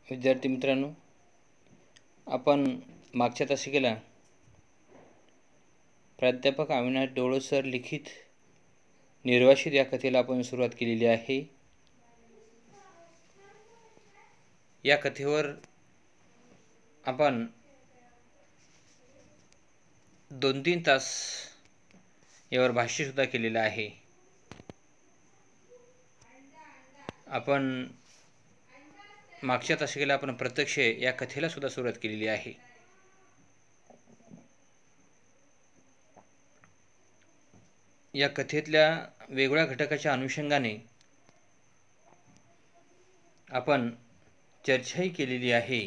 विद्यार्थी मित्रांनो, आपण मागच्या तासिकेला प्राध्यापक अविनाश डोळे सर लिखित निर्वासित या कथेला आपण सुरुवात केलेली आहे. या कथेवर आपण 2-3 तास यावर भाष्यसुद्धा केलेलं आहे. आपण मागच्या तासिकेला आपण प्रत्यक्ष या कथेला सुद्धा सुरुवात केलेली आहे. या कथेतल्या वेगळ्या घटकाच्या अनुषंगाने आपण चर्चाही केलेली आहे.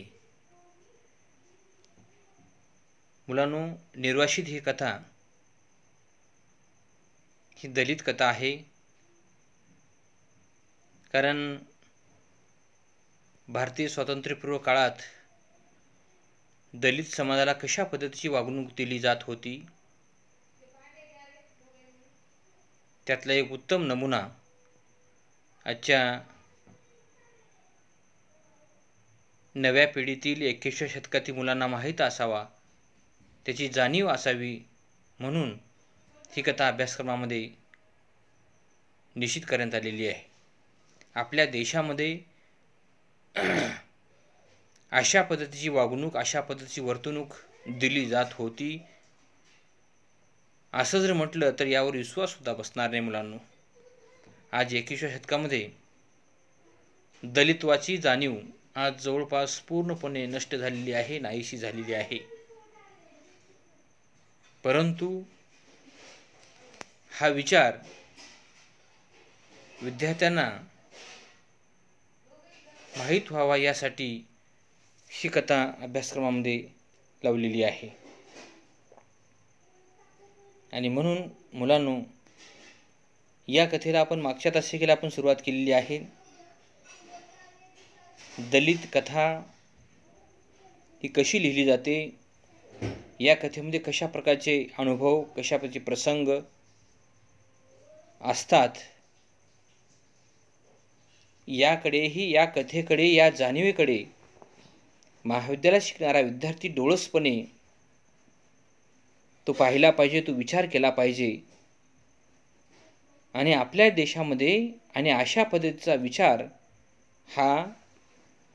मुलांनो, निर्वासित ही कथा ही दलित कथा आहे. कारण भारतीय स्वातंत्र्यपूर्व काळात दलित समाजाला कशा पद्धतीची वागणूक दिली जात होती त्यातला एक उत्तम नमुना आजच्या नव्या पिढीतील 21व्या शतकातील मुलांना माहीत असावा, त्याची जाणीव असावी म्हणून ही कथा अभ्यासक्रमामध्ये निश्चित करण्यात आलेली आहे. आपल्या देशामध्ये अशा पद्धतीची वागणूक, अशा पद्धतीची वर्तणूक दिली जात होती असं जर म्हटलं तर यावर विश्वाससुद्धा बसणार नाही. मुलांनो, आज 21व्या शतकामध्ये दलितवाची जाणीव आज जवळपास पूर्णपणे नष्ट झालेली आहे, नाहीशी झालेली आहे. परंतु हा विचार विद्यार्थ्यांना माहीत व्हावा यासाठी ही कथा अभ्यासक्रमामध्ये लावलेली आहे. आणि म्हणून मुलांनो, या कथेला आपण मागच्या तासिकेला आपण सुरुवात केलेली आहे. दलित कथा ही कशी लिहिली जाते, या कथेमध्ये कशा प्रकारचे अनुभव, कशा प्रकारचे प्रसंग असतात, याकडेही, या कथेकडे, या जाणीवेकडे महाविद्यालयात शिकणारा विद्यार्थी डोळसपणे तो पाहिला पाहिजे, तो विचार केला पाहिजे. आणि आपल्या देशामध्ये आणि अशा पद्धतीचा विचार हा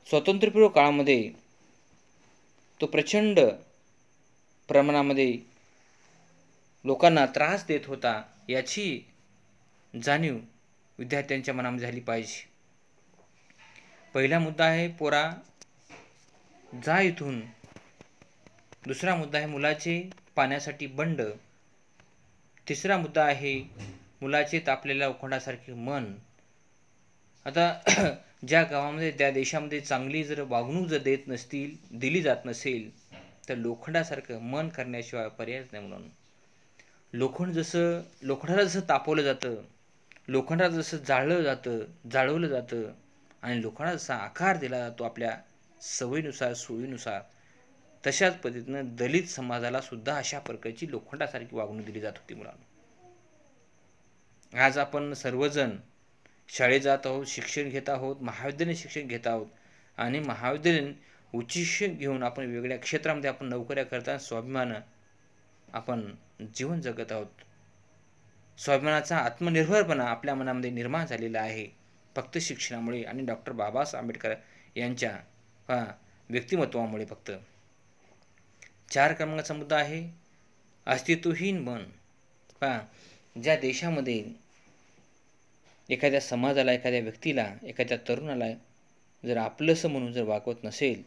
स्वातंत्र्यपूर्व काळामध्ये तो प्रचंड प्रमाणामध्ये लोकांना त्रास देत होता, याची जाणीव विद्यार्थ्यांच्या मनामध्ये झाली पाहिजे. पहिला मुद्दा आहे पोरा जा इथून. दुसरा मुद्दा आहे मुलाचे पाण्यासाठी बंड. तिसरा मुद्दा आहे मुलाचे तापलेल्या उखंडासारखे मन. आता ज्या गावामध्ये, त्या देशामध्ये चांगली जर वागणूक जर दिली जात नसेल तर लोखंडासारखं मन करण्याशिवाय पर्यायच नाही. म्हणून लोखंडाला जसं तापवलं जातं, लोखंडाला जसं जाळवलं जातं आणि लोखंडाला जसा आकार दिला जातो आपल्या सवयीनुसार, सोयीनुसार, तशाच पद्धतीनं दलित समाजाला सुद्धा अशा प्रकारची लोखंडासारखी वागणूक दिली जात होती. मुलांनो, आज आपण सर्वजण शाळेत जात आहोत, शिक्षण घेत आहोत, महाविद्यालयीन शिक्षण घेत आहोत आणि महाविद्यालयीन उच्च शिक्षण घेऊन आपण वेगवेगळ्या क्षेत्रामध्ये आपण नोकऱ्या करता स्वाभिमानानं आपण जीवन जगत आहोत. स्वाभिमानाचा आत्मनिर्भरपणा आपल्या मनामध्ये निर्माण झालेला आहे फक्त शिक्षणामुळे आणि डॉक्टर बाबासाहेब आंबेडकर यांच्या व्यक्तिमत्वामुळे. फक्त 4 क्रमांकाचा मुद्दा आहे अस्तित्वहीन मन. ज्या देशामध्ये एखाद्या समाजाला, एखाद्या व्यक्तीला, एखाद्या तरुणाला जर आपलंसं म्हणून जर वागवत नसेल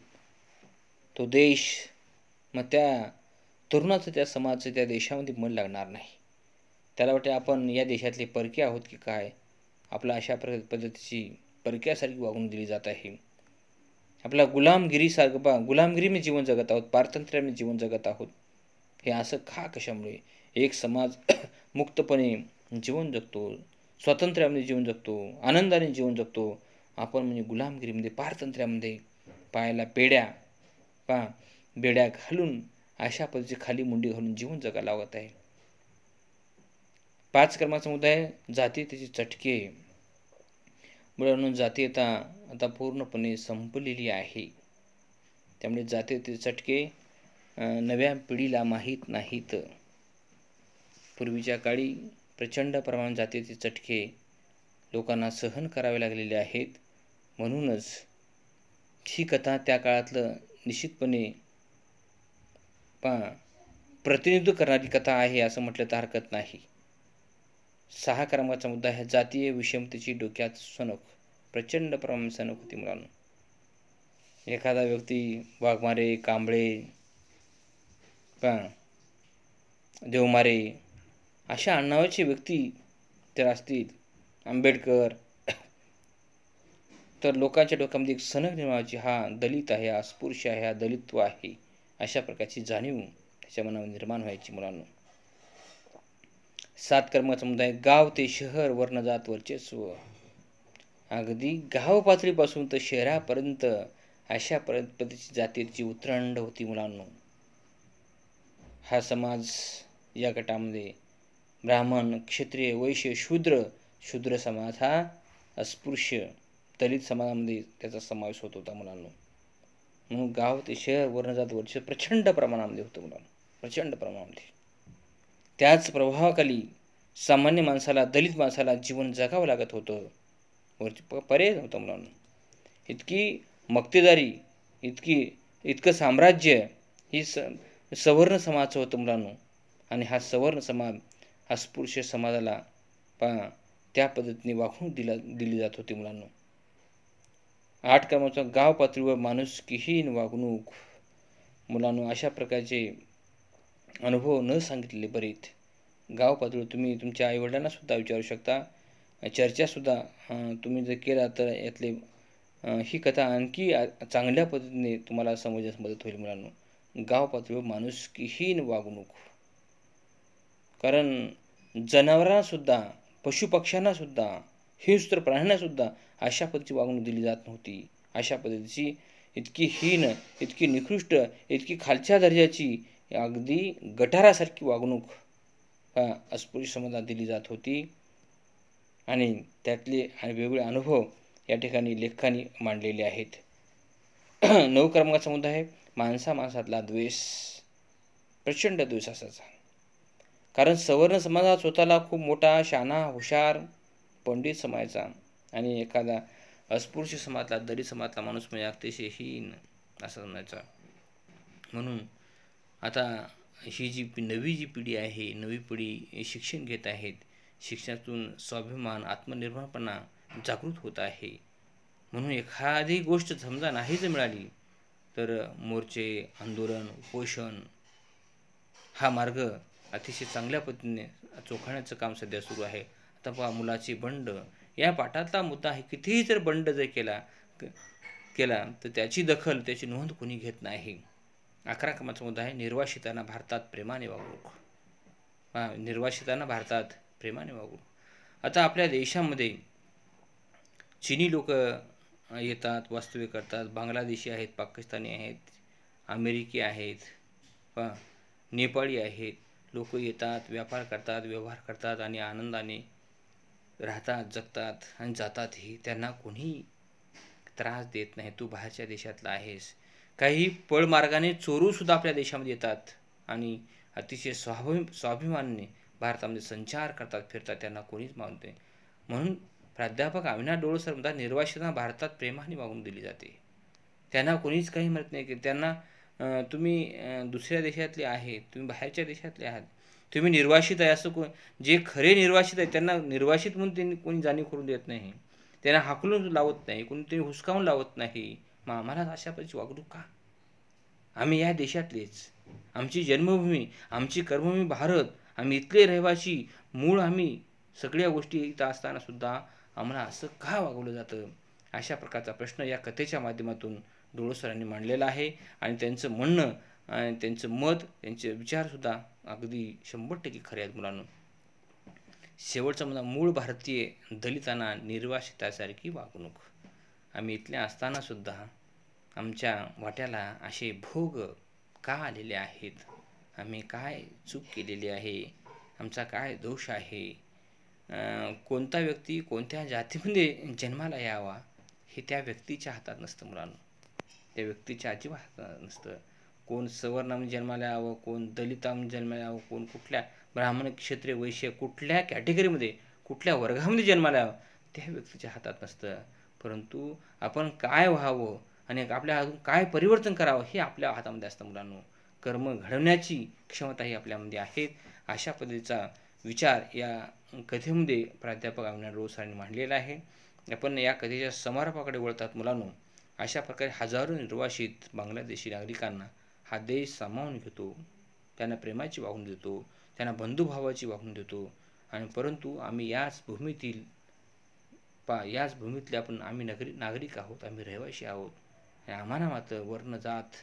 तो देश, मग त्या तरुणाचं, त्या समाजाचं, त्या देशामध्ये मन लागणार नाही. त्याला वाटते आपण या देशातले परके आहोत की काय, आपला अशा पद्धतीची परक्यासारखी वागणूक दिली जात आहे. आपला गुलामगिरीमध्ये जीवन जगत आहोत, पारतंत्र्यामध्ये जीवन जगत आहोत. हे असं कशामुळे? एक समाज मुक्तपणे जीवन जगतो, स्वातंत्र्यामध्ये जीवन जगतो, आनंदाने जीवन जगतो. आपण म्हणजे गुलामगिरीमध्ये, पारतंत्र्यामध्ये पायाला बेड्या घालून अशा पद्धतीची खाली मुंडी घालून जीवन जगायला लागत आहे. 5 क्रमांकाचा मुद्दा आहे जातीयतेचे चटके. मुलांनो, जातीयता आता पूर्णपणे संपलेली आहे. त्यामुळे जातीयतेचे चटके नव्या पिढीला माहीत नाहीत. पूर्वीच्या काळी प्रचंड प्रमाणात जातीयतेचे चटके लोकांना सहन करावे लागलेले आहेत. म्हणूनच ही कथा त्या काळातलं निश्चितपणे प्रतिनिधित्व करणारी कथा आहे असं म्हटलं तर हरकत नाही. 6 क्रमांकाचा मुद्दा आहे जातीय विषमतेची डोक्यात सणक. प्रचंड प्रमाणात सणक होती मुलांना. एखादा व्यक्ती वाघमारे, कांबळे, देवमारे अशा आडनावाचे व्यक्ती जर असतील, आंबेडकर, तर लोकांच्या डोक्यामध्ये एक सणक निर्माण व्हायची. हा दलित आहे, हा अस्पृश्य आहे, हा दलित्व आहे, अशा प्रकारची जाणीव त्याच्या मनामध्ये निर्माण व्हायची मुलांना. 7 क्रमांकाचा मुद्दा आहे गाव ते शहर वर्णजात वर्चस्व. अगदी गाव पातळीपासून तर शहरापर्यंत अशा पद्धतीची जातीची उतरंड होती मुलांना. हा समाज या गटामध्ये ब्राह्मण, क्षत्रिय, वैश्य, शूद्र समाज हा अस्पृश्य दलित समाजामध्ये त्याचा समावेश होत होता मुलांना. म्हणून गाव ते शहर वर्णजात वर्चस्व प्रचंड प्रमाणामध्ये होतं मुलांना, प्रचंड प्रमाणामध्ये. त्याच प्रभावाखाली सामान्य माणसाला, दलित माणसाला जीवन जगावं लागत होतं. पर्याय नव्हता मुलांना. इतकी मक्तेदारी, इतकं साम्राज्य ही सवर्ण समाजाचं होतं मुलांना. आणि हा सवर्ण समाज अस्पृश्य समाजाला त्या पद्धतीने वागणूक दिली जात होती मुलांना. 8 क्रमांकाचा गाव पातळीवर माणुसकीहीन वागणूक. मुलांना अशा प्रकारचे अनुभव न सांगितलेले बरेच. गाव पातळीवर तुम्ही तुमच्या आईवडिलांना सुद्धा विचारू शकता. चर्चासुद्धा तुम्ही जर केला तर यातले ही कथा आणखी चांगल्या पद्धतीने तुम्हाला समजण्यास मदत होईल मुलांना. गाव पातळीवर माणुसकीहीन वागणूक. कारण जनावरांनासुद्धा, पशुपक्ष्यांनासुद्धा, हिंस्त्र प्राण्यांनासुद्धा अशा पद्धतीची वागणूक दिली जात नव्हती. अशा पद्धतीची इतकी हीन, इतकी निकृष्ट, इतकी खालच्या दर्जाची, अगदी गटारासारखी वागणूक अस्पृश्य समाजात दिली जात होती. आणि त्यातले वेगवेगळे अनुभव या ठिकाणी लेखकांनी मांडलेले आहेत. 9 क्रमांकाचा मुद्दा आहे माणसातला द्वेष. प्रचंड द्वेष असायचा. कारण सवर्ण समाज हा स्वतःला खूप मोठा, शहाणा, हुशार, पंडित समाजाचा आणि एखादा अस्पृश्य समाजातला, दलित समाजातला माणूस म्हणजे अतिशय हीन असा समजायचा. म्हणून आता ही जी नवी पिढी आहे, नवी पिढी शिक्षण घेत आहेत. शिक्षणातून स्वाभिमान, आत्मनिर्भरपणा जागृत होत आहे. म्हणून एखादी गोष्ट समजा नाही जर मिळाली तर मोर्चे, आंदोलन, उपोषण हा मार्ग अतिशय चांगल्या पद्धतीने चोखाळण्याचं काम सध्या सुरू आहे. आता पहा मुलाची बंड या पाठातला मुद्दा आहे. कितीही जर बंड जर केला तर त्याची दखल, त्याची नोंद कोणी घेत नाही. 11 क्रमांकाचा मुद्दा आहे निर्वासितांना भारतात प्रेमाने वागणूक. निर्वासितांना भारतात प्रेमाने वागणूक. आता आपल्या देशामध्ये चीनी लोक येतात, वास्तव्य करतात, बांगलादेशी आहेत, पाकिस्तानी आहेत, अमेरिकी आहेत, नेपाळी आहेत. लोक येतात, व्यापार करतात, व्यवहार करतात आणि आनंदाने राहतात, जगतात आणि जातातही. त्यांना कोणी त्रास देत नाही. तू बाहेरच्या देशातला आहेस. काही पळमार्गाने चोरूसुद्धा आपल्या देशामध्ये येतात आणि अतिशय स्वाभिमानाने भारतामध्ये संचार करतात, फिरतात. त्यांना कोणीच मानत नाही. म्हणून प्राध्यापक अविनाश डोळसर म्हणतात निर्वासितांना भारतात प्रेमाने वागणूक दिली जाते. त्यांना कोणीच काही म्हणत नाही की त्यांना तुम्ही दुसऱ्या देशातले आहेत, तुम्ही बाहेरच्या देशातले आहात, तुम्ही निर्वासित आहे असं जे खरे निर्वासित आहेत त्यांना निर्वासित म्हणून त्यांनी कोणी जाणीव करून देत नाही. त्यांना हाकलून लावत नाही, कोणीतरी हुसकावून लावत नाही. मग आम्हाला अशा प्रकारची वागणूक का? आम्ही या देशातलेच, आमची जन्मभूमी, आमची कर्मभूमी भारत, आम्ही इथले रहिवासी, मूळ आम्ही सगळ्या गोष्टी इथं असताना सुद्धा आम्हाला असं का वागवलं जातं? अशा प्रकारचा प्रश्न या कथेच्या माध्यमातून डोळसरांनी मांडलेला आहे. आणि त्यांचं म्हणणं आणि त्यांचं मत, त्यांचे विचारसुद्धा अगदी 100% खरे आहेत मुलांना. शेवटचा मुद्दा मूळ भारतीय दलितांना निर्वासितासारखी वागणूक. आम्ही इथल्या असतानासुद्धा आमच्या वाट्याला असे भोग का आलेले आहेत? आम्ही काय चूक केलेली आहे? आमचा काय दोष आहे? कोणता व्यक्ती कोणत्या जातीमध्ये जन्माला यावा हे त्या व्यक्तीच्या हातात नसतं मुलांना, त्या व्यक्तीच्या अजिबात हातात नसतं. कोण सवर्णामध्ये जन्माला यावं, कोण दलितामध्ये जन्माला यावं, कोण कुठल्या ब्राह्मण क्षत्रिय वैश्य कुठल्या कॅटेगरीमध्ये कुठल्या वर्गामध्ये जन्माला यावं त्या व्यक्तीच्या हातात नसतं. परंतु आपण काय व्हावं आणि आपल्या हातून काय परिवर्तन करावं हे आपल्या हातामध्ये असतं मुलांनो. कर्म घडवण्याची क्षमता ही आपल्यामध्ये आहे. अशा पद्धतीचा विचार या कथेमध्ये प्राध्यापक अविनाश रोज सरांनी मांडलेला आहे. आपण या कथेच्या समारोपाकडे वळतात मुलांनो. अशा प्रकारे हजारो निर्वासित बांगलादेशी नागरिकांना हा देश सामावून घेतो, त्यांना प्रेमाची वागणूक देतो, त्यांना बंधुभावाची वागणूक देतो. आणि परंतु आम्ही याच भूमीतले आम्ही नागरिक आहोत, आम्ही रहिवासी आहोत आणि आम्हाला मात्र वर्ण जात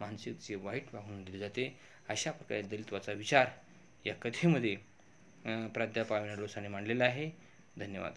मानसिकतेची वाईट वागणूक दिली जाते. अशा प्रकारे दलित्वाचा विचार या कथेमध्ये प्राध्यापक अविनाश रोज सरांनी मांडलेला आहे. धन्यवाद.